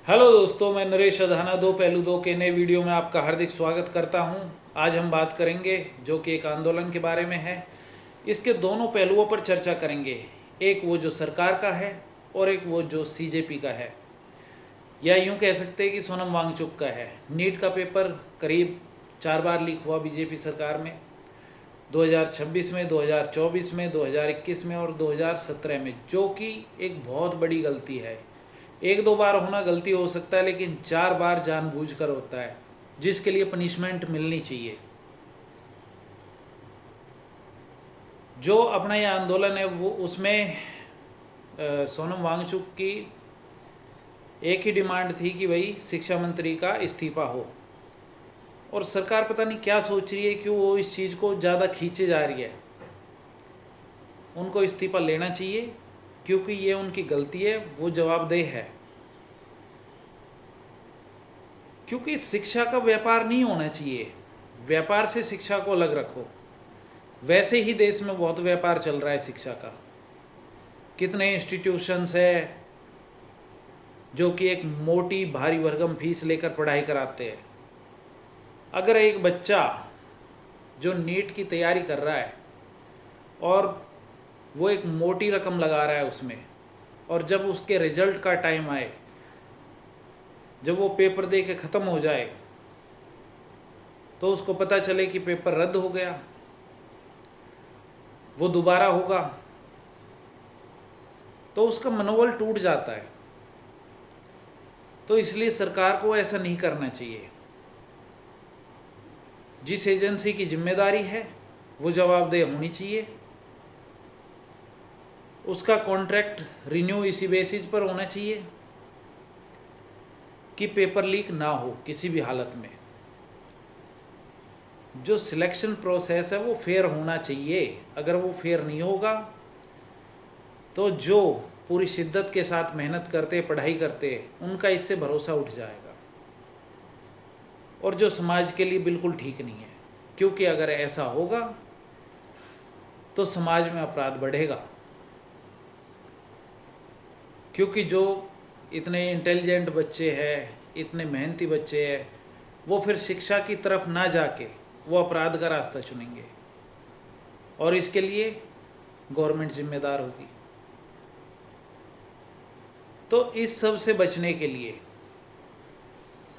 Hello दोस्तों, मैं नरेश अधाना दो पहलू दो के नए वीडियो में आपका हार्दिक स्वागत करता हूं। आज हम बात करेंगे जो कि एक आंदोलन के बारे में है। इसके दोनों पहलुओं पर चर्चा करेंगे, एक वो जो सरकार का है और एक वो जो सीजेपी का है, या यूं कह सकते हैं कि सोनम वांगचुक का है। नीट का पेपर करीब 4 बार लीक हुआ बीजेपी सरकार में, 2026 में, 2024 में, 2021 में और 2017 में, जो कि एक बहुत बड़ी गलती है। एक दो बार होना गलती हो सकता है, लेकिन 4 बार जानबूझकर होता है, जिसके लिए पनिशमेंट मिलनी चाहिए। जो अपना ये आंदोलन है वो उसमें सोनम वांगचुक की एक ही डिमांड थी कि भाई शिक्षा मंत्री का इस्तीफा हो, और सरकार पता नहीं क्या सोच रही है, क्यों वो इस चीज़ को ज़्यादा खींचे जा रही है। उनको इस्तीफा लेना चाहिए क्योंकि ये उनकी गलती है, वो जवाबदेह है। क्योंकि शिक्षा का व्यापार नहीं होना चाहिए, व्यापार से शिक्षा को अलग रखो। वैसे ही देश में बहुत व्यापार चल रहा है शिक्षा का। कितने इंस्टीट्यूशंस है जो कि एक मोटी भारी भरकम फीस लेकर पढ़ाई कराते हैं। अगर एक बच्चा जो नीट की तैयारी कर रहा है और वो एक मोटी रकम लगा रहा है उसमें, और जब उसके रिजल्ट का टाइम आए, जब वो पेपर दे के ख़त्म हो जाए, तो उसको पता चले कि पेपर रद्द हो गया, वो दोबारा होगा, तो उसका मनोबल टूट जाता है। तो इसलिए सरकार को ऐसा नहीं करना चाहिए। जिस एजेंसी की जिम्मेदारी है वो जवाबदेह होनी चाहिए। उसका कॉन्ट्रैक्ट रिन्यू इसी बेसिस पर होना चाहिए कि पेपर लीक ना हो किसी भी हालत में। जो सिलेक्शन प्रोसेस है वो फेयर होना चाहिए। अगर वो फेयर नहीं होगा तो जो पूरी शिद्दत के साथ मेहनत करते, पढ़ाई करते, उनका इससे भरोसा उठ जाएगा, और जो समाज के लिए बिल्कुल ठीक नहीं है। क्योंकि अगर ऐसा होगा तो समाज में अपराध बढ़ेगा। क्योंकि जो इतने इंटेलिजेंट बच्चे हैं, इतने मेहनती बच्चे हैं, वो फिर शिक्षा की तरफ ना जाके वो अपराध का रास्ता चुनेंगे, और इसके लिए गवर्नमेंट जिम्मेदार होगी। तो इस सब से बचने के लिए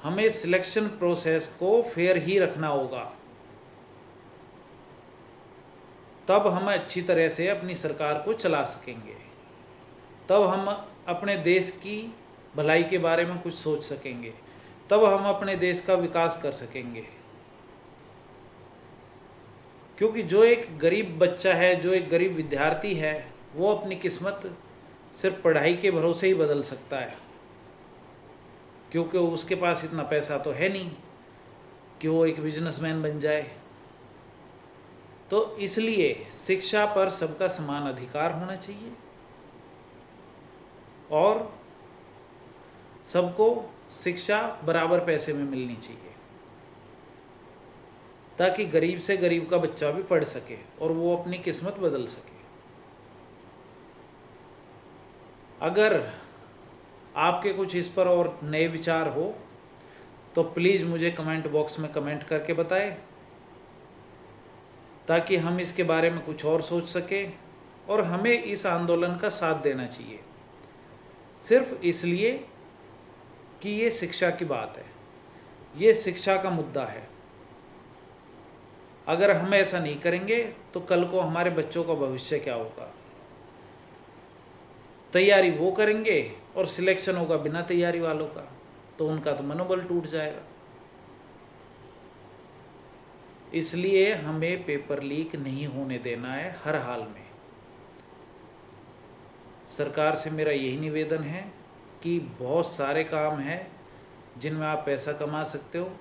हमें सिलेक्शन प्रोसेस को फेयर ही रखना होगा। तब हम अच्छी तरह से अपनी सरकार को चला सकेंगे, तब हम अपने देश की भलाई के बारे में कुछ सोच सकेंगे, तब हम अपने देश का विकास कर सकेंगे। क्योंकि जो एक गरीब बच्चा है, जो एक गरीब विद्यार्थी है, वो अपनी किस्मत सिर्फ पढ़ाई के भरोसे ही बदल सकता है। क्योंकि उसके पास इतना पैसा तो है नहीं कि वो एक बिजनेसमैन बन जाए। तो इसलिए शिक्षा पर सबका समान अधिकार होना चाहिए, और सबको शिक्षा बराबर पैसे में मिलनी चाहिए, ताकि गरीब से गरीब का बच्चा भी पढ़ सके और वो अपनी किस्मत बदल सके। अगर आपके कुछ इस पर और नए विचार हो तो प्लीज़ मुझे कमेंट बॉक्स में कमेंट करके बताएं, ताकि हम इसके बारे में कुछ और सोच सकें। और हमें इस आंदोलन का साथ देना चाहिए, सिर्फ इसलिए कि ये शिक्षा की बात है, ये शिक्षा का मुद्दा है। अगर हम ऐसा नहीं करेंगे तो कल को हमारे बच्चों का भविष्य क्या होगा। तैयारी वो करेंगे और सिलेक्शन होगा बिना तैयारी वालों का, तो उनका तो मनोबल टूट जाएगा। इसलिए हमें पेपर लीक नहीं होने देना है हर हाल में। सरकार से मेरा यही निवेदन है कि बहुत सारे काम हैं जिनमें आप पैसा कमा सकते हो,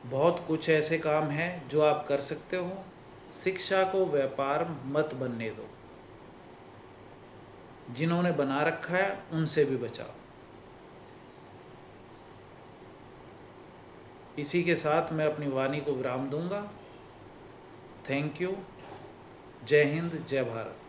बहुत कुछ ऐसे काम हैं जो आप कर सकते हो। शिक्षा को व्यापार मत बनने दो। जिन्होंने बना रखा है उनसे भी बचाओ। इसी के साथ मैं अपनी वाणी को विराम दूंगा। Thank you. जय हिंद, जय भारत।